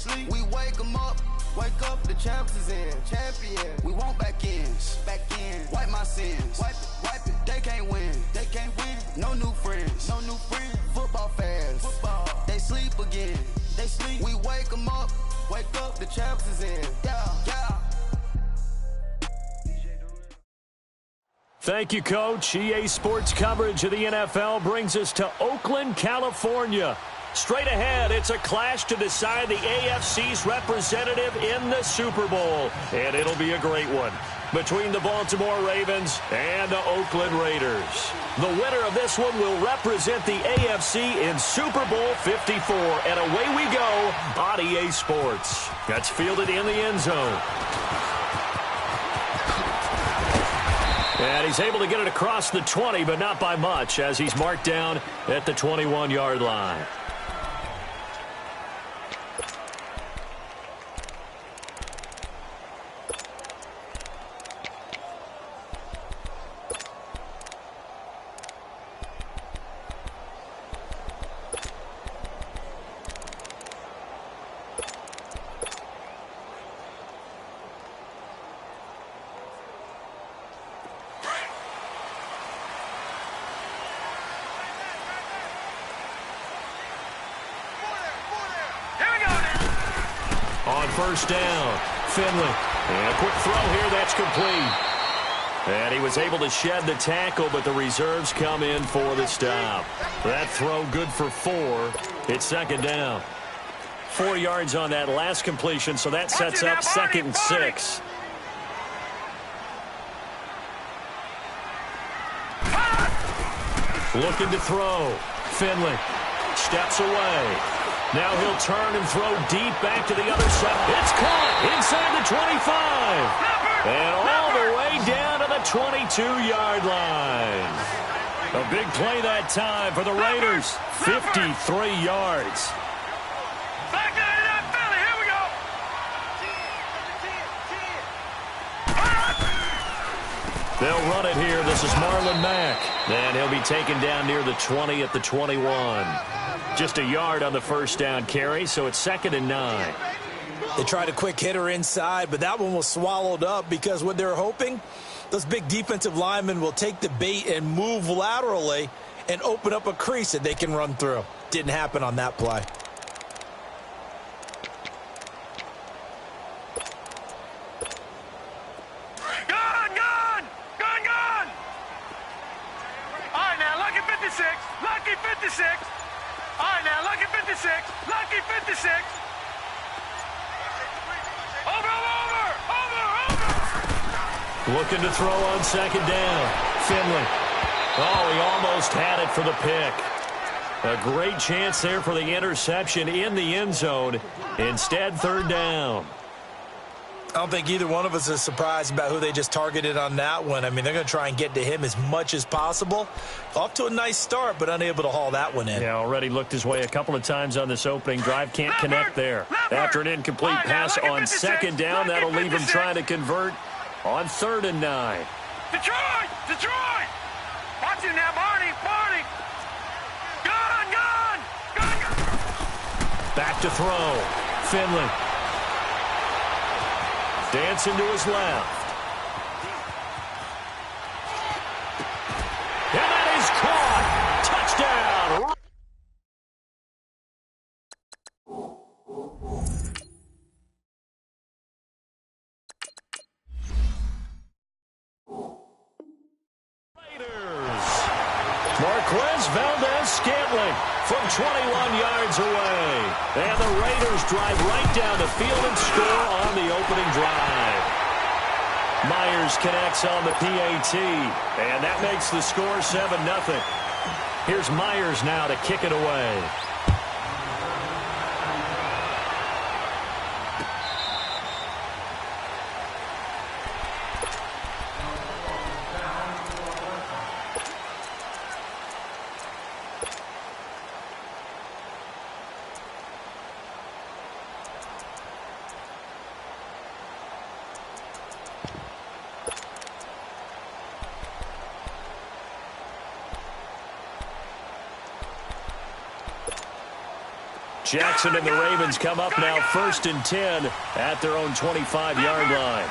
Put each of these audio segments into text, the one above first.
sleep. We wake them up. Wake up, the champs is in. Champion. We want back ends. Back in. Wipe my sins. Wipe it. They can't win. They can't win. No new friends. No new friends. Football fans. Football. They sleep again. They sleep. We wake them up. Wake up, the champs is in. Yeah. Thank you, Coach. EA Sports coverage of the NFL brings us to Oakland, California. Straight ahead, it's a clash to decide the AFC's representative in the Super Bowl. And it'll be a great one between the Baltimore Ravens and the Oakland Raiders. The winner of this one will represent the AFC in Super Bowl 54. And away we go on EA Sports. That's fielded in the end zone. And he's able to get it across the 20, but not by much, as he's marked down at the 21-yard line. First down, Finley. And a quick throw here, that's complete. And he was able to shed the tackle, but the reserves come in for the stop. That throw good for 4. It's second down. 4 yards on that last completion, so that sets up 2nd and 6. Looking to throw. Finley steps away. Now he'll turn and throw deep back to the other side. It's caught inside the 25. And all the way down to the 22-yard line. A big play that time for the Raiders. 53 yards. Here we go. They'll run it here. This is Marlon Mack. And he'll be taken down near the 20 at the 21. Just a yard on the first down carry, so it's 2nd and 9. They tried a quick hitter inside, but that one was swallowed up because what they're hoping, those big defensive linemen will take the bait and move laterally and open up a crease that they can run through. Didn't happen on that play. Gone! All right, now, lucky 56. Lucky 56. All right, now, lucky 56. Lucky 56. Over. Looking to throw on second down. Finley. Oh, he almost had it for the pick. A great chance there for the interception in the end zone. Instead, third down. I don't think either one of us is surprised about who they just targeted on that one. I mean, they're going to try and get to him as much as possible. Off to a nice start, but unable to haul that one in. Yeah, already looked his way a couple of times on this opening drive. Can't connect there. After an incomplete pass on second down, that'll leave him trying to convert on 3rd and 9. Detroit! Watch him now, Barney! Gone! Back to throw. Finley. Dancing to his left. And that is caught. Touchdown. Raiders. Marquez Valdez-Scantling from 21 yards away. And the Raiders drive right down the field and score on the opening drive. Myers connects on the PAT, and that makes the score 7-0. Here's Myers now to kick it away. Jackson and the Ravens come up now 1st and 10 at their own 25-yard line.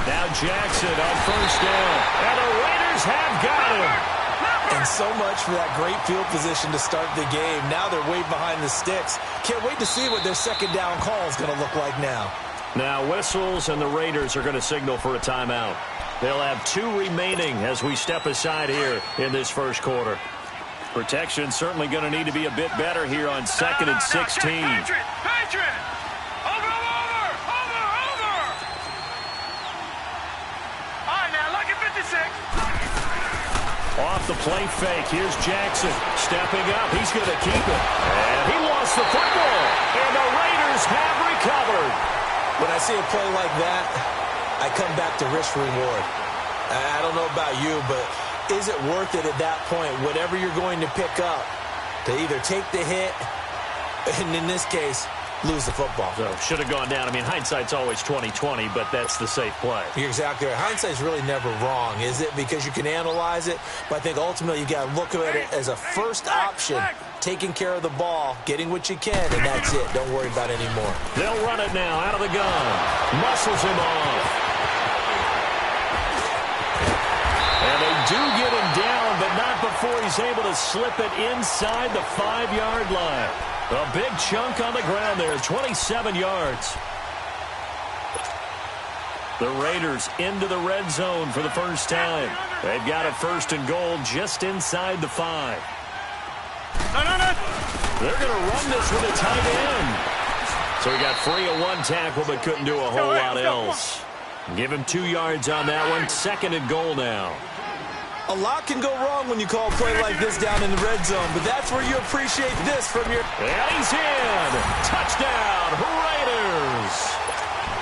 Now Jackson on 1st down, and the Raiders have got him. And so much for that great field position to start the game. Now they're way behind the sticks. Can't wait to see what their 2nd down call is going to look like now. Now whistles, and the Raiders are going to signal for a timeout. They'll have 2 remaining as we step aside here in this first quarter. Protection certainly going to need to be a bit better here on 2nd and 16. Patriot! Over! All right, now, look at 56. Off the play fake, here's Jackson stepping up. He's going to keep it. And he lost the football. And the Raiders have recovered. When I see a play like that, I come back to risk-reward. I don't know about you, but is it worth it at that point, whatever you're going to pick up, to either take the hit, and in this case, lose the football? So should have gone down. I mean, hindsight's always 20/20, but that's the safe play. You're exactly right. Hindsight's really never wrong, is it? Because you can analyze it, but I think ultimately you got to look at it as a first option, taking care of the ball, getting what you can, and that's it. Don't worry about it anymore. They'll run it now out of the gun. Muscles him off. And they do get him down, but not before he's able to slip it inside the 5-yard line. A big chunk on the ground there, 27 yards. The Raiders into the red zone for the first time. They've got a 1st and goal just inside the 5. They're going to run this with a tight end. So he got free of 1 tackle but couldn't do a whole lot else. Give him 2 yards on that one. 2nd and goal now. A lot can go wrong when you call a play like this down in the red zone, but that's where you appreciate this from your... And he's in. Touchdown, Raiders.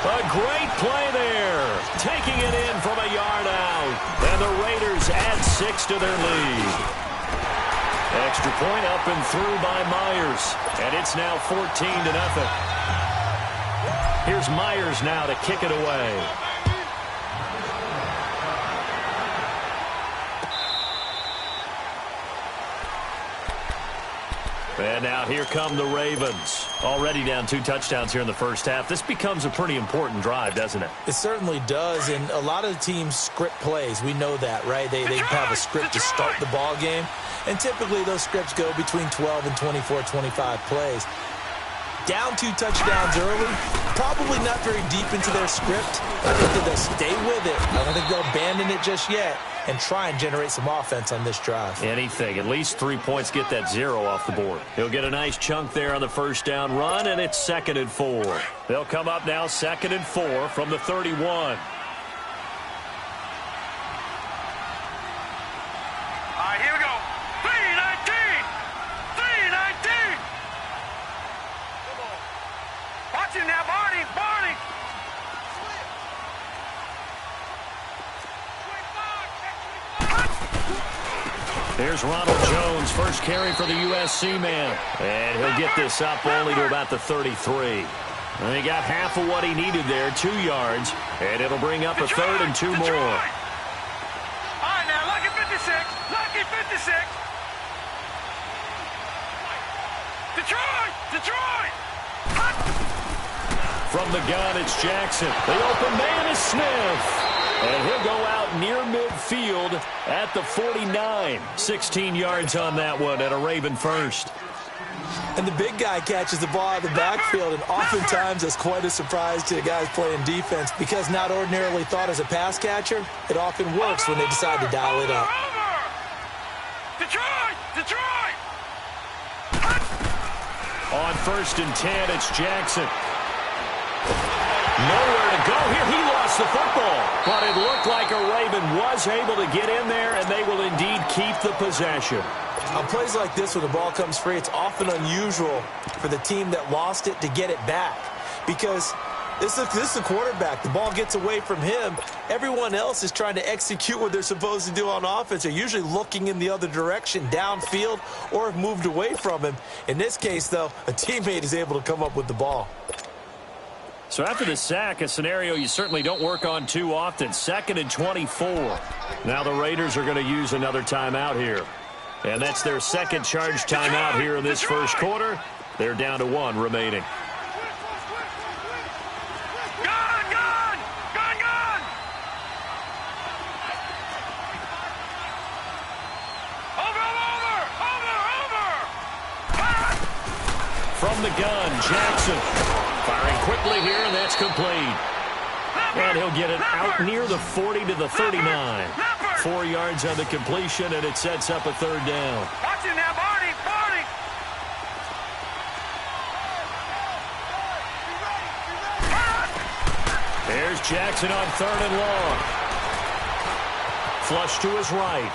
A great play there. Taking it in from a yard out. And the Raiders add 6 to their lead. Extra point up and through by Myers. And it's now 14-0. Here's Myers now to kick it away. And now here come the Ravens. Already down 2 touchdowns here in the first half. This becomes a pretty important drive, doesn't it? It certainly does, and a lot of teams script plays. We know that, right? They have a script to start the ball game, and typically those scripts go between 12 and 24, 25 plays. Down 2 touchdowns early, probably not very deep into their script. I think that they'll stay with it. I don't think they'll abandon it just yet and try and generate some offense on this drive. Anything. At least 3 points, get that 0 off the board. He'll get a nice chunk there on the 1st down run, and it's 2nd and 4. They'll come up now 2nd and 4 from the 31. All right, here we go. 3-19. 3-19. Watch him now, Barney. Here's Ronald Jones, first carry for the USC man. And he'll get this up only to about the 33. And he got half of what he needed there, 2 yards. And it'll bring up a 3rd and 2 more. All right, now, lucky 56. Lucky 56. Detroit! From the gun, it's Jackson. The open man is Smith. And he'll go out near midfield at the 49. 16 yards on that one and a Raven first. And the big guy catches the ball out of the backfield, and oftentimes that's quite a surprise to the guys playing defense because not ordinarily thought as a pass catcher, it often works when they decide to dial it up. Detroit! On 1st and 10, it's Jackson. Nowhere to go here. He lost the football. But it looked like a Raven was able to get in there, and they will indeed keep the possession. On plays like this, when the ball comes free, it's often unusual for the team that lost it to get it back. Because this is the quarterback. The ball gets away from him. Everyone else is trying to execute what they're supposed to do on offense. They're usually looking in the other direction, downfield, or have moved away from him. In this case, though, a teammate is able to come up with the ball. So after the sack, a scenario you certainly don't work on too often. 2nd and 24. Now the Raiders are going to use another timeout here. And that's their second charge timeout here in this first quarter. They're down to 1 remaining. From the gun, Jackson firing quickly here, and that's complete. And he'll get it out near the 40 to the 39. 4 yards on the completion, and it sets up a 3rd down. Watch it now, Barney! Barney! There's Jackson on 3rd and long. Flush to his right.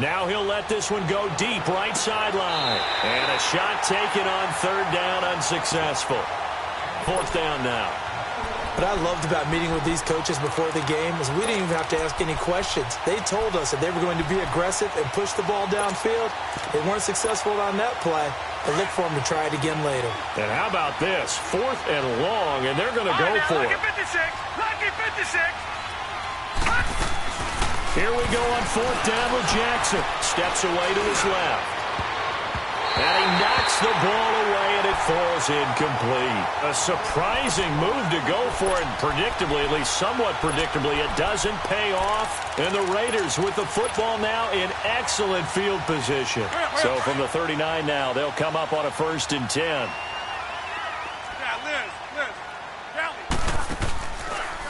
Now he'll let this one go deep, right sideline. And a shot taken on 3rd down, unsuccessful. 4th down now. What I loved about meeting with these coaches before the game is we didn't even have to ask any questions. They told us that they were going to be aggressive and push the ball downfield. They weren't successful on that play, but look for them to try it again later. And how about this? 4th and long, and they're going to go for it. Lucky 56! Lucky 56! Here we go on 4th down with Jackson. Steps away to his left. And he knocks the ball away, and it falls incomplete. A surprising move to go for it, and predictably, at least somewhat predictably, it doesn't pay off. And the Raiders with the football now in excellent field position. So from the 39 now, they'll come up on a 1st and 10.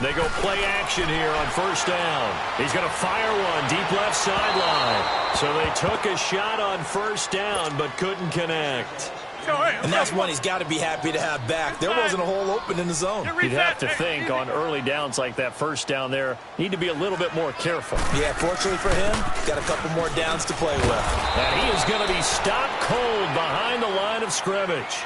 They go play action here on 1st down. He's going to fire one deep left sideline. So they took a shot on 1st down but couldn't connect. And that's one he's got to be happy to have back. There wasn't a hole open in the zone. You'd have to think on early downs like that 1st down there, need to be a little bit more careful. Yeah, fortunately for him, got a couple more downs to play with. And he is going to be stopped cold behind the line of scrimmage.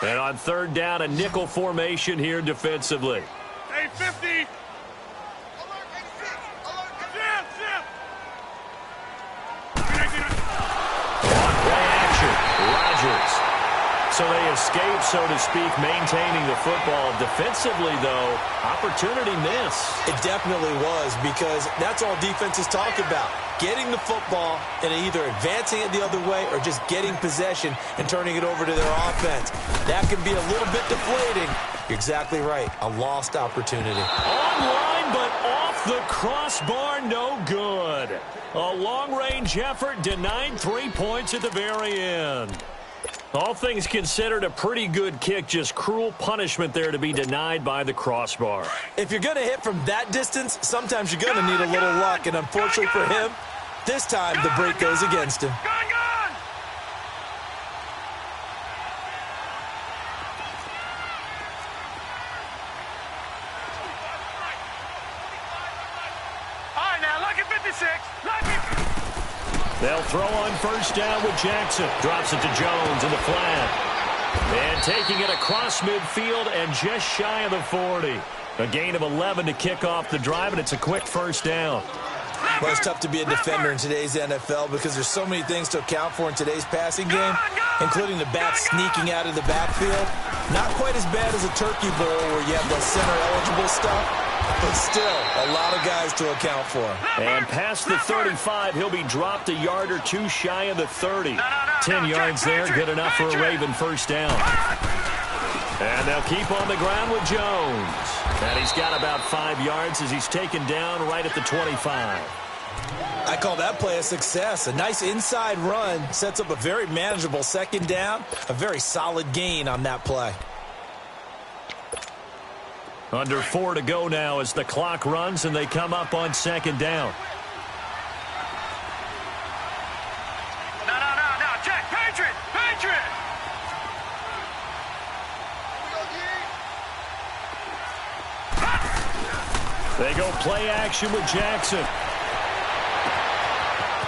And on 3rd down, a nickel formation here defensively. Hey, 50! On play action, Rodgers. So they escape, so to speak, maintaining the football. Defensively, though, opportunity miss. It definitely was, because that's all defenses talk about. Getting the football and either advancing it the other way or just getting possession and turning it over to their offense. That can be a little bit deflating. You're exactly right. A lost opportunity. Online, but off the crossbar, no good. A long-range effort denied 3 points at the very end. All things considered, a pretty good kick, just cruel punishment there to be denied by the crossbar. If you're going to hit from that distance, sometimes you're going to need a little luck, and unfortunately for him, this time the break goes against him. Gun! All right, now, lucky 56. Lucky. They'll throw on 1st down with Jackson. Drops it to Jones in the flat. And taking it across midfield and just shy of the 40. A gain of 11 to kick off the drive, and it's a quick 1st down. Well, it's tough to be a defender in today's NFL because there's so many things to account for in today's passing game, including the back sneaking out of the backfield. Not quite as bad as a turkey bowl where you have the center-eligible stuff, but still a lot of guys to account for. And past the 35, he'll be dropped a yard or 2 shy of the 30. 10 yards there, good enough for a Raven 1st down. And they'll keep on the ground with Jones. And he's got about 5 yards as he's taken down right at the 25. I call that play a success. A nice inside run sets up a very manageable 2nd down. A very solid gain on that play. Under 4 to go now as the clock runs and they come up on 2nd down. No, check, Patriot! They go play action with Jackson.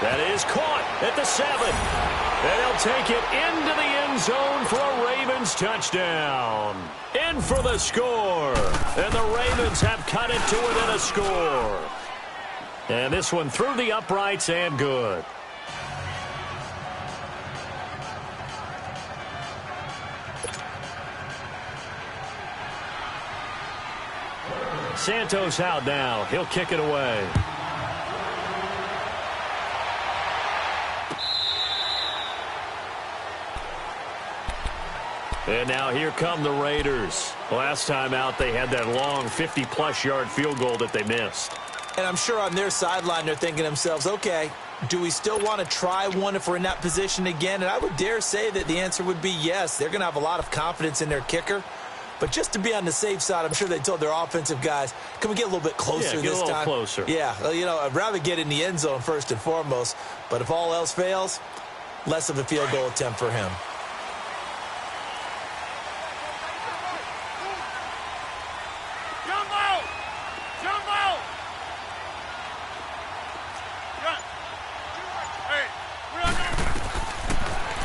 That is caught at the 7. And he'll take it into the end zone for a Ravens touchdown. In for the score. And the Ravens have cut it to within a score. And this one through the uprights and good. Santos out now. He'll kick it away. And now here come the Raiders. Last time out, they had that long 50-plus yard field goal that they missed. And I'm sure on their sideline, they're thinking to themselves, okay, do we still want to try one if we're in that position again? And I would dare say that the answer would be yes. They're going to have a lot of confidence in their kicker. But just to be on the safe side, I'm sure they told their offensive guys, can we get a little bit closer this time? Get a little closer. Yeah, well, you know, I'd rather get in the end zone first and foremost. But if all else fails, less of a field goal attempt for him.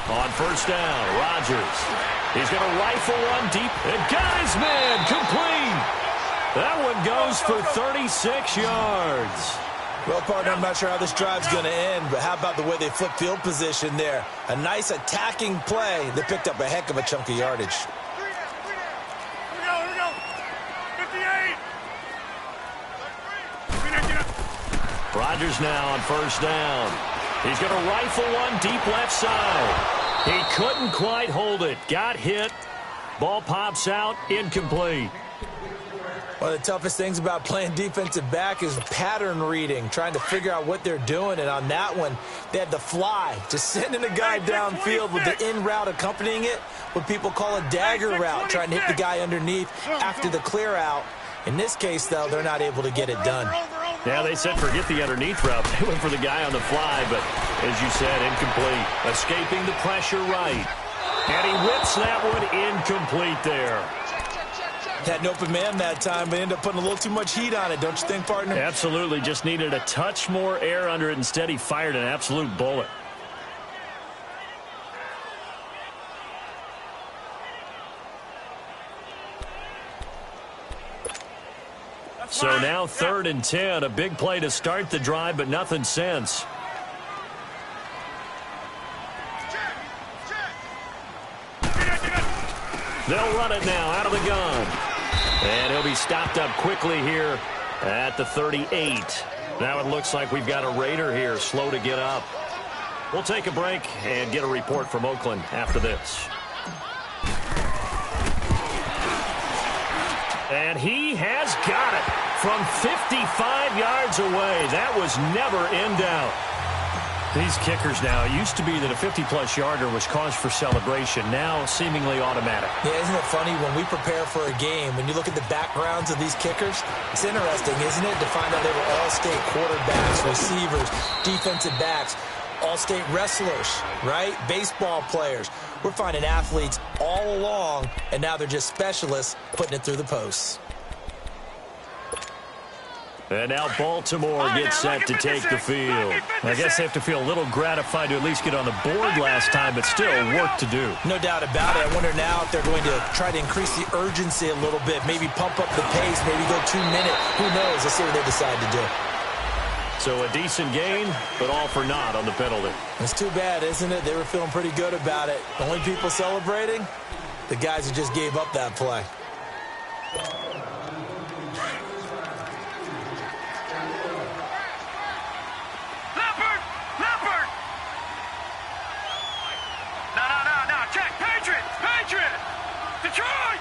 On first down, Rodgers. He's going to rifle one deep and got his man complete. That one goes for 36 yards. Well, partner, I'm not sure how this drive's going to end, but how about the way they flip field position there? A nice attacking play. They picked up a heck of a chunk of yardage. Here we go. 58. Rodgers now on first down. He's going to rifle one deep left side. He couldn't quite hold it. Got hit. Ball pops out. Incomplete. One of the toughest things about playing defensive back is pattern reading, trying to figure out what they're doing. And on that one, they had the fly, just sending a guy downfield with the in route accompanying it, what people call a dagger route, trying to hit the guy underneath after the clear out. In this case, though, they're not able to get it done. Yeah, they said forget the underneath route. They went for the guy on the fly, but as you said, incomplete. Escaping the pressure right. And he whips that one incomplete there. Had an open man that time, but ended up putting a little too much heat on it, don't you think, partner? Absolutely. Just needed a touch more air under it. Instead, he fired an absolute bullet. So now 3rd and 10. A big play to start the drive, but nothing since. They'll run it now out of the gun. And he'll be stopped up quickly here at the 38. Now it looks like we've got a Raider here, slow to get up. We'll take a break and get a report from Oakland after this. And he has got it from 55 yards away. That was never in doubt. These kickers now, it used to be that a 50-plus yarder was cause for celebration. Now seemingly automatic. Yeah, isn't it funny when we prepare for a game, when you look at the backgrounds of these kickers, it's interesting, isn't it, to find out they were all-state quarterbacks, receivers, defensive backs, all-state wrestlers, right? Baseball players. We're finding athletes all along, and now they're just specialists putting it through the posts. And now Baltimore gets set to take the field. I guess they have to feel a little gratified to at least get on the board last time, but still work to do. No doubt about it. I wonder now if they're going to try to increase the urgency a little bit, maybe pump up the pace, maybe go 2 minute. Who knows? Let's see what they decide to do. So a decent gain, but all for naught on the penalty. It's too bad, isn't it? They were feeling pretty good about it. Only people celebrating, the guys who just gave up that play. No, check, Patriot! Detroit!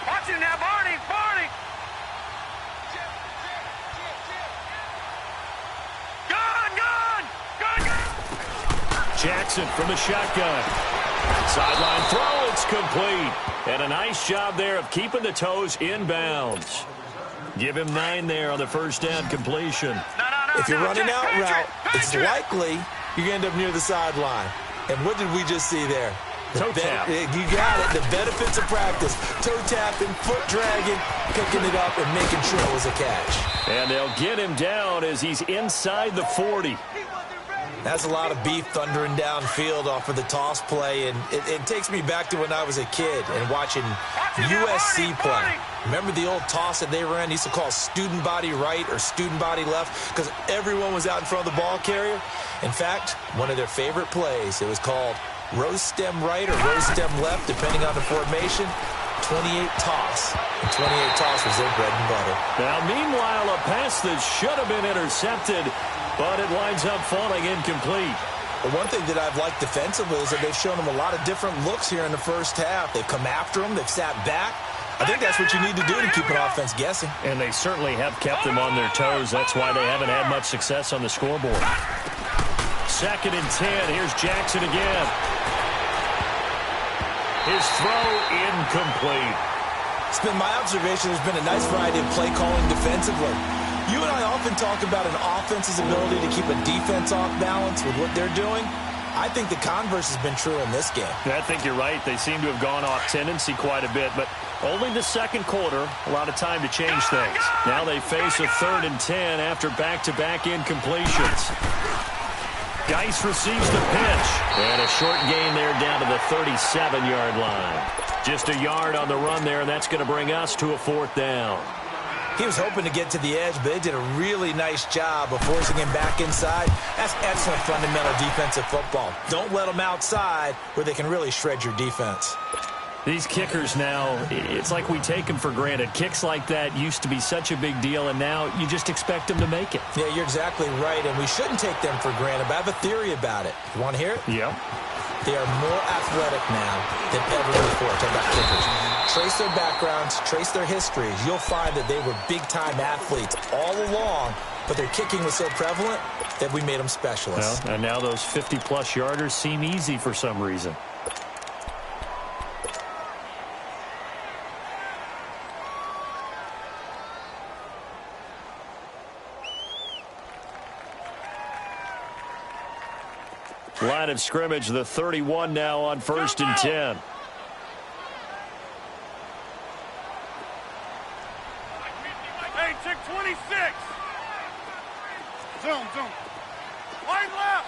Watch it now, Barney! Gun! Jackson from the shotgun. Sideline throw, it's complete. And a nice job there of keeping the toes inbounds. Give him 9 there on the first down completion. If you're running out route, it's likely you're going to end up near the sideline. And what did we just see there? Toe tap. You got it. The benefits of practice. Toe tapping, foot dragging, picking it up, and making sure it was a catch. And they'll get him down as he's inside the 40. That's a lot of beef thundering downfield off of the toss play, and it takes me back to when I was a kid and watching USC play. Remember the old toss that they ran? They used to call student body right or student body left because everyone was out in front of the ball carrier. In fact, one of their favorite plays, it was called rose stem right or rose stem left, depending on the formation. 28 toss. And 28 toss was their bread and butter. Now, meanwhile, a pass that should have been intercepted, but it winds up falling incomplete. But one thing that I've liked defensively is that they've shown them a lot of different looks here in the first half. They've come after them. They've sat back. I think that's what you need to do to keep an offense guessing. And they certainly have kept them on their toes. That's why they haven't had much success on the scoreboard. 2nd and 10. Here's Jackson again. His throw incomplete. It's been my observation there's been a nice variety of play calling defensively. You and I often talk about an offense's ability to keep a defense off balance with what they're doing. I think the converse has been true in this game. I think you're right. They seem to have gone off tendency quite a bit, but only the second quarter, a lot of time to change things. Now they face a 3rd and 10 after back-to-back incompletions. Geis receives the pitch. And a short gain there down to the 37-yard line. Just a yard on the run there, and that's going to bring us to a 4th down. He was hoping to get to the edge, but they did a really nice job of forcing him back inside. That's excellent fundamental defensive football. Don't let them outside where they can really shred your defense. These kickers now, it's like we take them for granted. Kicks like that used to be such a big deal, and now you just expect them to make it. Yeah, you're exactly right, and we shouldn't take them for granted, but I have a theory about it. You want to hear it? Yeah. They are more athletic now than ever before. Talk about kickers. Trace their backgrounds, trace their histories. You'll find that they were big-time athletes all along, but their kicking was so prevalent that we made them specialists. Well, and now those 50-plus yarders seem easy for some reason. Line of scrimmage, the 31 now on 1st and 10. Hey, check 26. Zoom. Wide left.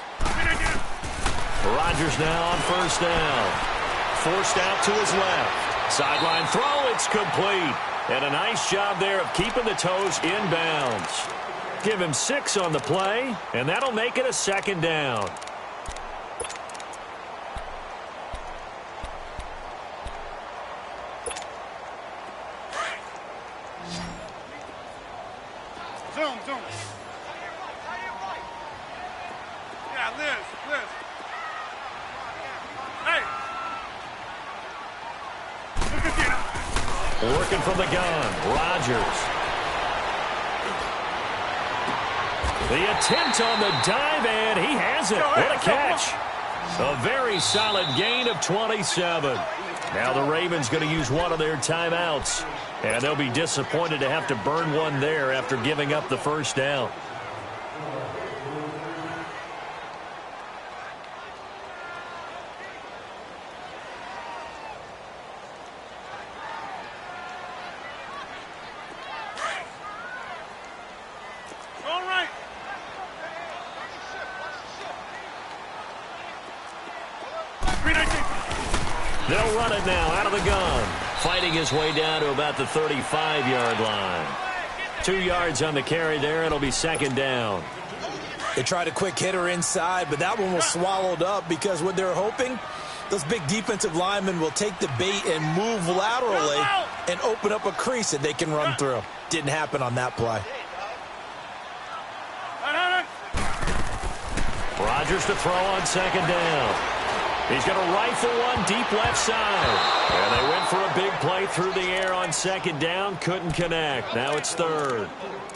Rodgers now on 1st down. Forced out to his left. Sideline throw, it's complete. And a nice job there of keeping the toes inbounds. Give him 6 on the play, and that'll make it a 2nd down. Zoom. Yeah, Liz. Hey. Working from the gun, Rodgers. The attempt on the dive, and he has it. What a catch. A very solid gain of 27. Now the Ravens going to use one of their timeouts. And they'll be disappointed to have to burn one there after giving up the 1st down. All right. They'll run it now out of the gun. Fighting his way down to about the 35-yard line. 2 yards on the carry there. It'll be 2nd down. They tried a quick hitter inside, but that one was swallowed up because what they're hoping, those big defensive linemen will take the bait and move laterally and open up a crease that they can run through. Didn't happen on that play. Rodgers to throw on 2nd down. He's going to rifle one deep left side. And they went for a big play through the air on 2nd down. Couldn't connect. Now it's 3rd.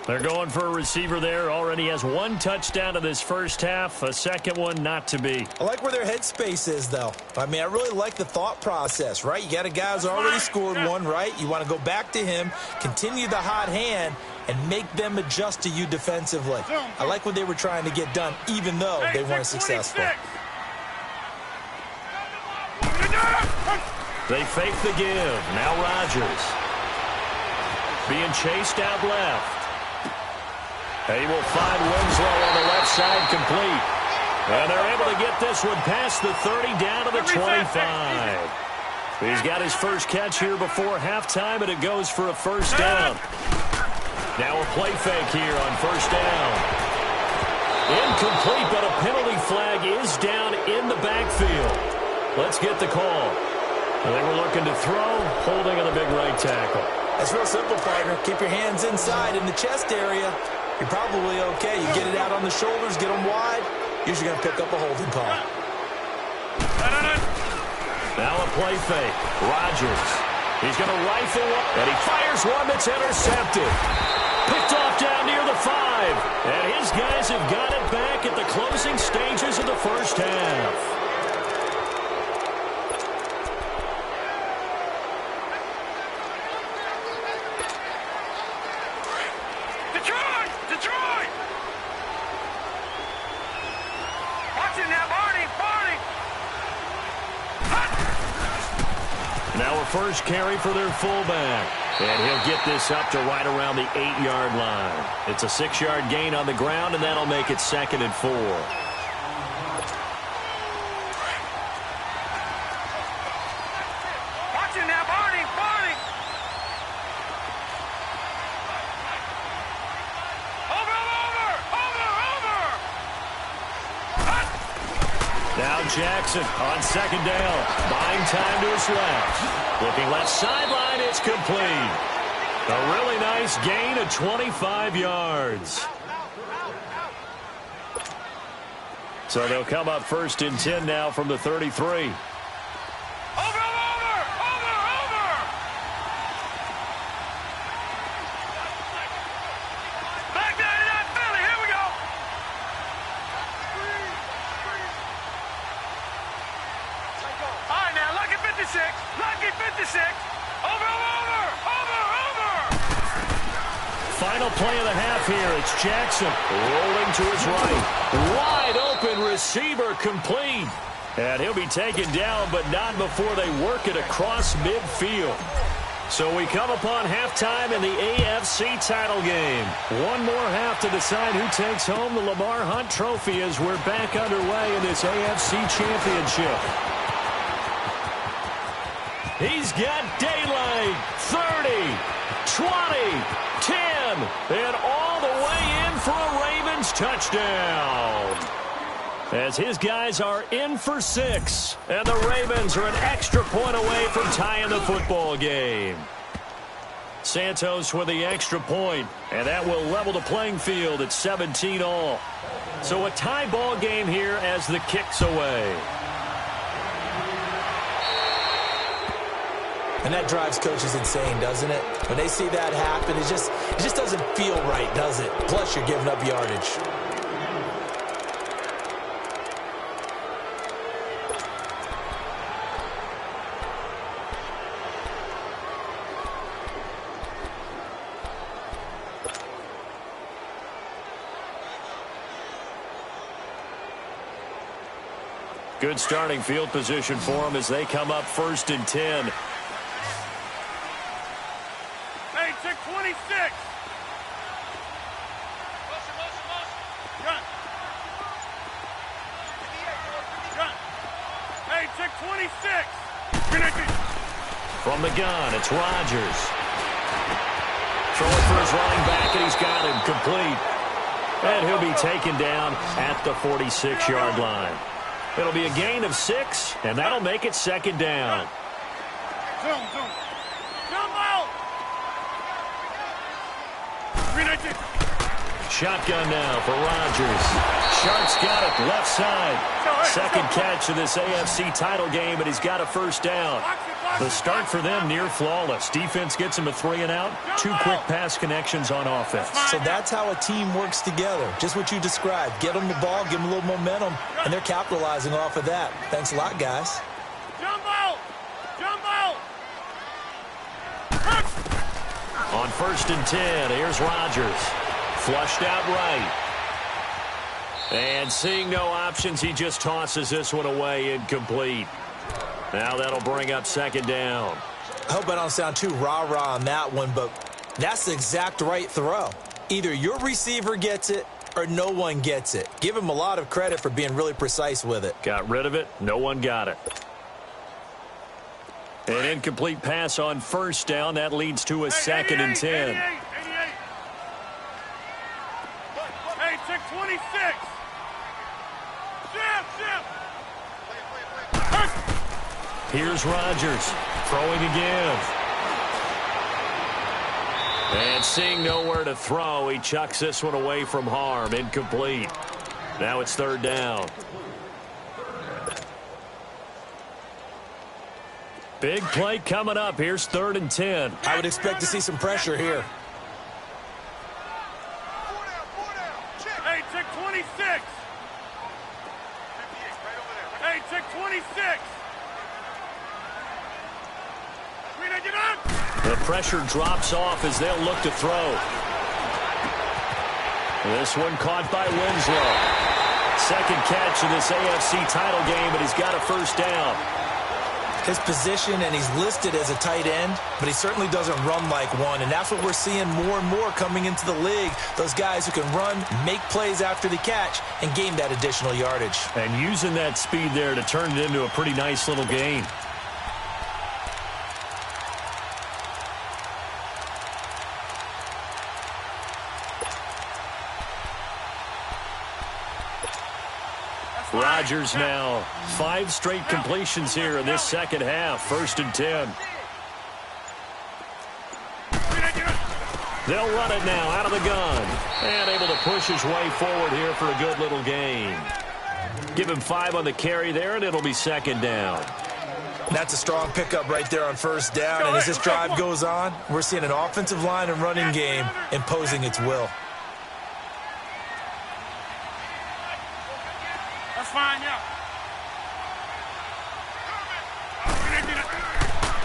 They're going for a receiver there. Already has 1 touchdown in this first half. A 2nd one not to be. I like where their headspace is, though. I mean, I really like the thought process, right? You got a guy who's already scored one, right? You want to go back to him, continue the hot hand, and make them adjust to you defensively. I like what they were trying to get done, even though they weren't successful. They fake the give. Now Rodgers. Being chased out left. He will find Winslow on the left side complete. And they're able to get this one past the 30 down to the 25. He's got his first catch here before halftime, and it goes for a first down. Now a play fake here on first down. Incomplete, but a penalty flag is down in the backfield. Let's get the call. They were looking to throw, holding on the big right tackle. That's real simple, partner. Keep your hands inside in the chest area. You're probably okay. You get it out on the shoulders, get them wide. Usually going to pick up a holding call. Now a play fake. Rodgers. He's going to rifle one, and he fires one that's intercepted. Picked off down near the 5. And his guys have got it back at the closing stages of the first half. Now a first carry for their fullback. And he'll get this up to right around the 8-yard line. It's a 6-yard gain on the ground, and that'll make it 2nd and 4. Watch it now, Barney! Now Jackson on 2nd down. Buying time to his left. Looking left sideline, it's complete. A really nice gain of 25 yards. So they'll come up 1st and 10 now from the 33. Final play of the half here. It's Jackson rolling to his right. Wide open receiver complete. And he'll be taken down, but not before they work it across midfield. So we come upon halftime in the AFC title game. One more half to decide who takes home the Lamar Hunt Trophy as we're back underway in this AFC Championship. He's got daylight. 30, 20, 10, and all the way in for a Ravens touchdown. As his guys are in for 6, and the Ravens are an extra point away from tying the football game. Santos with the extra point, and that will level the playing field at 17 all. So a tie ball game here as the kick's away. And that drives coaches insane, doesn't it? When they see that happen, it just doesn't feel right, does it? Plus, you're giving up yardage. Good starting field position for them as they come up 1st and 10. Hey, check 26. Gun. Gun. Hey, check 26. From the gun, it's Rodgers. Throwing for his running back, and he's got him complete. And he'll be taken down at the 46-yard line. It'll be a gain of 6, and that'll make it 2nd down. Zoom. Jump out. 319. Shotgun now for Rodgers. Shark's got it left side. 2nd catch of this AFC title game, and he's got a first down. The start for them near flawless. Defense gets him a 3 and out. 2 quick pass connections on offense. So that's how a team works together. Just what you described. Get them the ball, give them a little momentum, and they're capitalizing off of that. Thanks a lot, guys. Jump out. On 1st and 10, here's Rodgers. Flushed out right. And seeing no options, he just tosses this one away incomplete. Now that'll bring up 2nd down. I hope I don't sound too rah-rah on that one, but that's the exact right throw. Either your receiver gets it or no one gets it. Give him a lot of credit for being really precise with it. Got rid of it. No one got it. An incomplete pass on first down. That leads to a 2nd and 10. 88. Hey, check 26. Here's Rodgers throwing again. And seeing nowhere to throw, he chucks this one away from harm. Incomplete. Now it's 3rd down. Big play coming up. Here's 3rd and 10. I would expect to see some pressure here. Hey, check 26. Hey, check 26. The pressure drops off as they'll look to throw. This one caught by Winslow. 2nd catch in this AFC title game, and he's got a 1st down. His position, and he's listed as a tight end, but he certainly doesn't run like one, and that's what we're seeing more and more coming into the league. Those guys who can run, make plays after the catch, and gain that additional yardage. And using that speed there to turn it into a pretty nice little gain. Rodgers now 5 straight completions here in this 2nd half. 1st and 10. They'll run it now out of the gun. And able to push his way forward here for a good little gain. Give him 5 on the carry there, and it'll be 2nd down. That's a strong pickup right there on 1st down. And as this drive goes on, we're seeing an offensive line and running game imposing its will.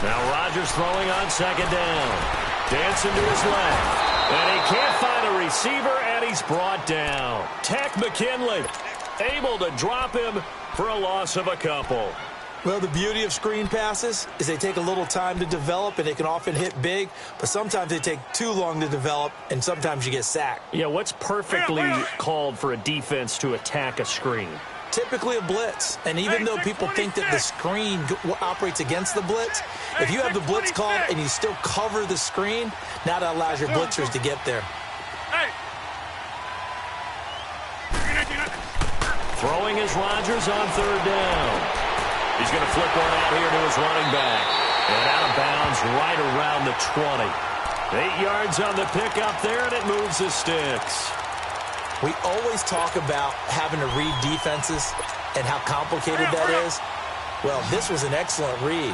Now Rodgers throwing on 2nd down. Dancing to his left. And he can't find a receiver, and he's brought down. Tech McKinley able to drop him for a loss of a couple. Well, the beauty of screen passes is they take a little time to develop, and they can often hit big, but sometimes they take too long to develop, and sometimes you get sacked. Yeah, what's perfectly called for a defense to attack a screen? Typically a blitz, and even though people think that the screen operates against the blitz, if you have the blitz called and you still cover the screen, now that allows your blitzers to get there. Throwing is Rodgers on 3rd down. He's going to flip one out here to his running back. And out of bounds right around the 20. 8 yards on the pickup there, and it moves the sticks. We always talk about having to read defenses and how complicated that is. Well, this was an excellent read.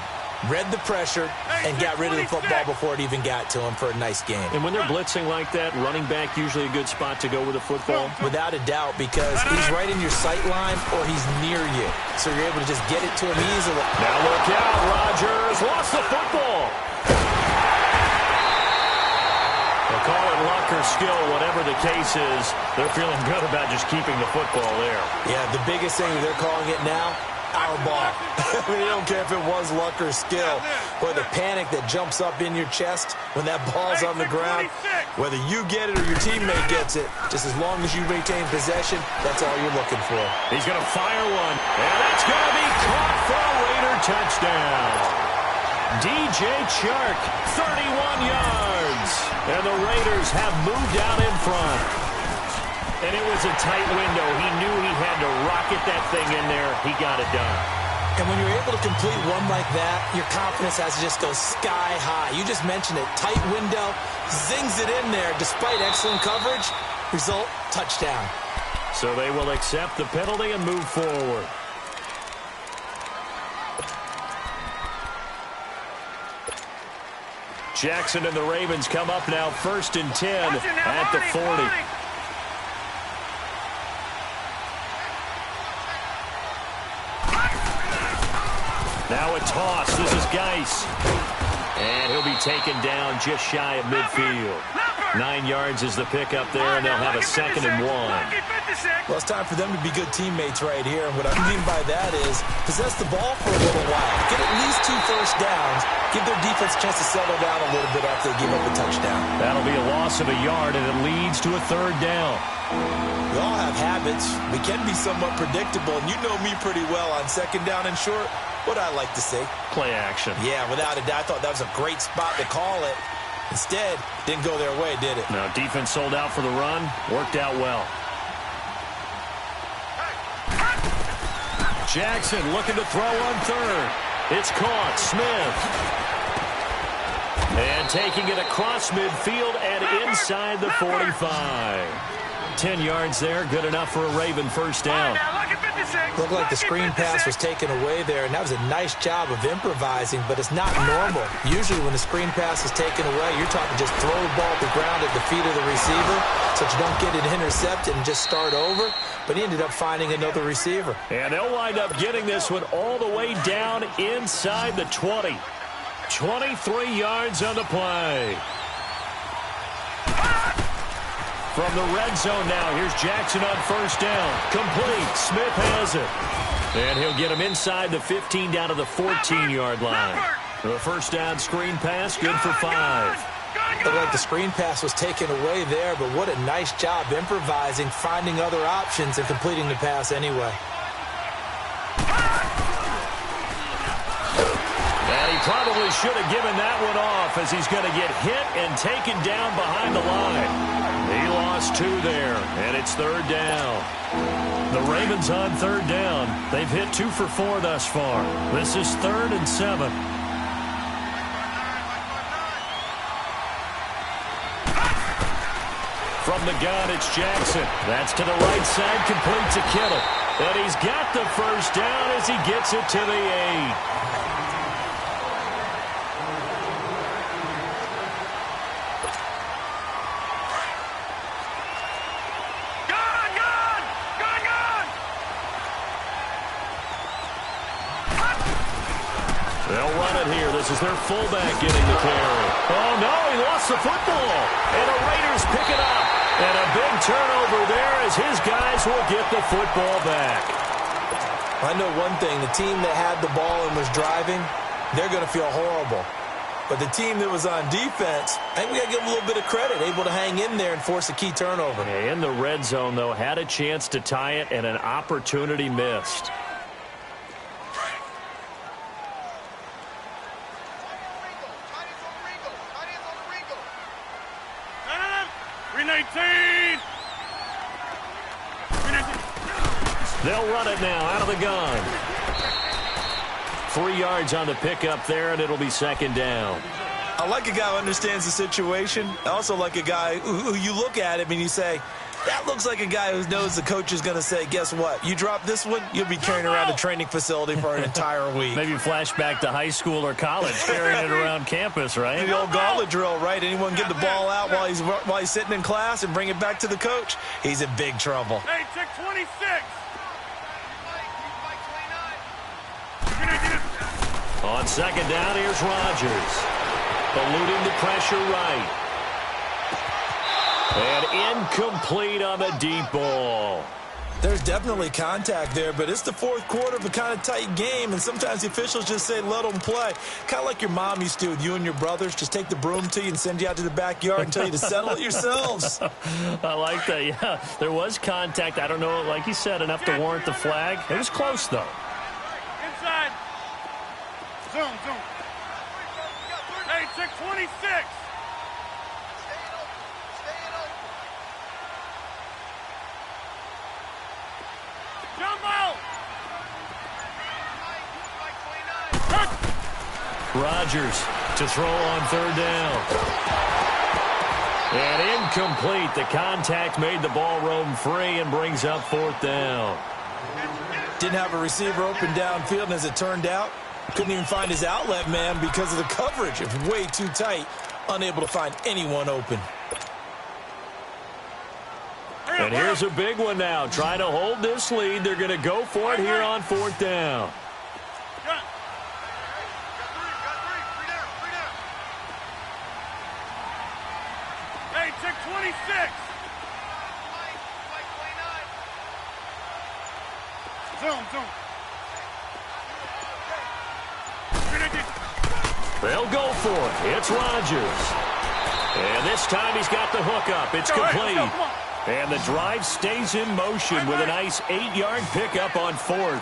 Read the pressure and got rid of the football before it even got to him for a nice game. And when they're blitzing like that, running back usually a good spot to go with the football? Without a doubt, because he's right in your sight line or he's near you. So you're able to just get it to him easily. Now look out, Rodgers lost the football. They'll call it luck or skill, whatever the case is. They're feeling good about just keeping the football there. Yeah, the biggest thing they're calling it now, our ball. I mean, they don't care if it was luck or skill, or the panic that jumps up in your chest when that ball's on the ground. Whether you get it or your teammate gets it, just as long as you retain possession, that's all you're looking for. He's going to fire one, and that's going to be caught for a Raider touchdown. DJ Chark, 31 yards. And the Raiders have moved out in front. And it was a tight window. He knew he had to rocket that thing in there. He got it done. And when you're able to complete one like that, your confidence has to just go sky high. You just mentioned it. Tight window, zings it in there despite excellent coverage. Result, touchdown. So they will accept the penalty and move forward. Jackson and the Ravens come up now 1st and 10 at the 40. Now a toss. This is Geis. And he'll be taken down just shy of midfield. 9 yards is the pickup there, and they'll have a 2nd and 1. Well, it's time for them to be good teammates right here. And what I mean by that is possess the ball for a little while. Get at least 2 first downs. Give their defense a chance to settle down a little bit after they give up a touchdown. That'll be a loss of a yard, and it leads to a 3rd down. We all have habits. We can be somewhat predictable, and you know me pretty well on 2nd down and short. What I like to say? Play action. Yeah, without a doubt. I thought that was a great spot to call it. Instead, didn't go their way, did it? No, defense sold out for the run. Worked out well. Jackson looking to throw on 3rd. It's caught. Smith. And taking it across midfield and inside the 45. 10 yards there. Good enough for a Raven 1st down. Looked like the screen pass was taken away there, and that was a nice job of improvising, but it's not normal. Usually when the screen pass is taken away, you're talking just throw the ball at the ground at the feet of the receiver so that you don't get it intercepted and just start over. But he ended up finding another receiver. And they'll wind up getting this one all the way down inside the 20. 23 yards on the play. From the red zone now, here's Jackson on 1st down. Complete. Smith has it. And he'll get him inside the 15 down to the 14-yard line. The 1st down screen pass, good for 5. Looked like the screen pass was taken away there, but what a nice job improvising, finding other options, and completing the pass anyway. And he probably should have given that one off as he's going to get hit and taken down behind the line. He lost 2 there, and it's 3rd down. The Ravens on 3rd down. They've hit 2 for 4 thus far. This is 3rd and 7. From the gun, it's Jackson. That's to the right side, complete to Kittle. And he's got the 1st down as he gets it to the 8. This is their fullback getting the carry. Oh, no, he lost the football. And the Raiders pick it up. And a big turnover there as his guys will get the football back. I know one thing. The team that had the ball and was driving, they're going to feel horrible. But the team that was on defense, I think we got to give them a little bit of credit, able to hang in there and force a key turnover. In the red zone, though, had a chance to tie it and an opportunity missed. 319. They'll run it now out of the gun. 3 yards on the pickup there, and it'll be 2nd down. I like a guy who understands the situation. I also like a guy who you look at him and you say, that looks like a guy who knows the coach is going to say, guess what? You drop this one, you'll be carrying around a training facility for an entire week. Maybe flashback to high school or college, carrying it around campus, right? The old gauntlet drill, right? Anyone get the ball out while he's sitting in class and bring it back to the coach? He's in big trouble. Hey, check 26. On 2nd down, here's Rodgers. Eluding the pressure right. And incomplete on the deep ball. There's definitely contact there, but it's the 4th quarter of a kind of tight game, and sometimes the officials just say, let them play. Kind of like your mom used to with you and your brothers. Just take the broom to you and send you out to the backyard and tell you to settle it yourselves. I like that, yeah. There was contact. I don't know, like you said, enough to warrant the flag. It was close, though. Inside. Zoom. Hey, check 26. Rodgers to throw on 3rd down. And incomplete. The contact made the ball roam free and brings up 4th down. Didn't have a receiver open downfield, and as it turned out, couldn't even find his outlet man because of the coverage. It was way too tight, unable to find anyone open. And here's a big one now. Trying to hold this lead. They're going to go for it here on 4th down. Hey, check 26. Zoom. They'll go for it. It's Rodgers. And this time he's got the hook up. It's complete. And the drive stays in motion with a nice 8-yard pickup on 4th.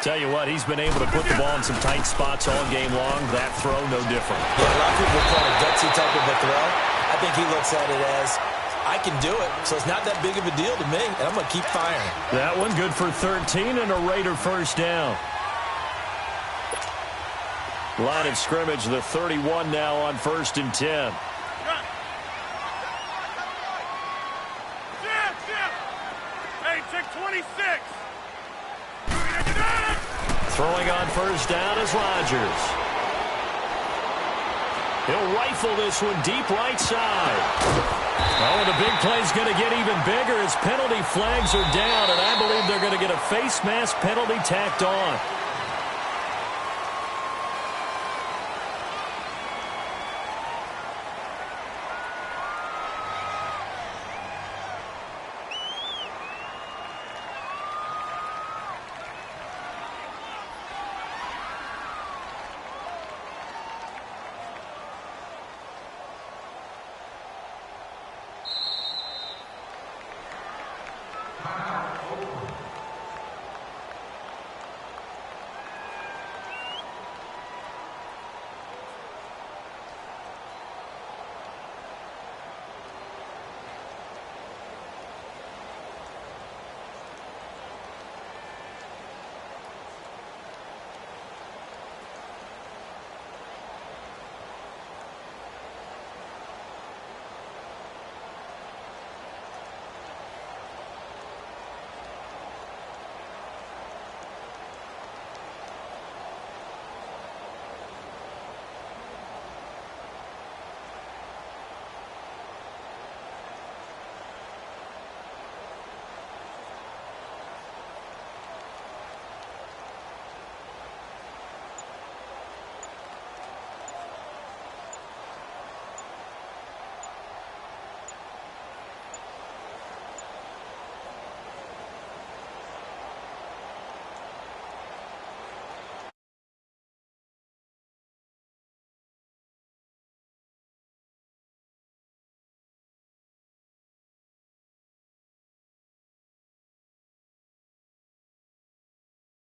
Tell you what, he's been able to put the ball in some tight spots all game long. That throw, no different. Yeah, a lot of people call it a gutsy type of a throw. I think he looks at it as, I can do it, so it's not that big of a deal to me, and I'm going to keep firing. That one good for 13 and a Raider first down. Line of scrimmage, the 31 now on 1st and 10. Hey, check 26. Throwing on first down is Rodgers. He'll rifle this one deep right side. Oh, and the big play's going to get even bigger as penalty flags are down, and I believe they're going to get a face mask penalty tacked on.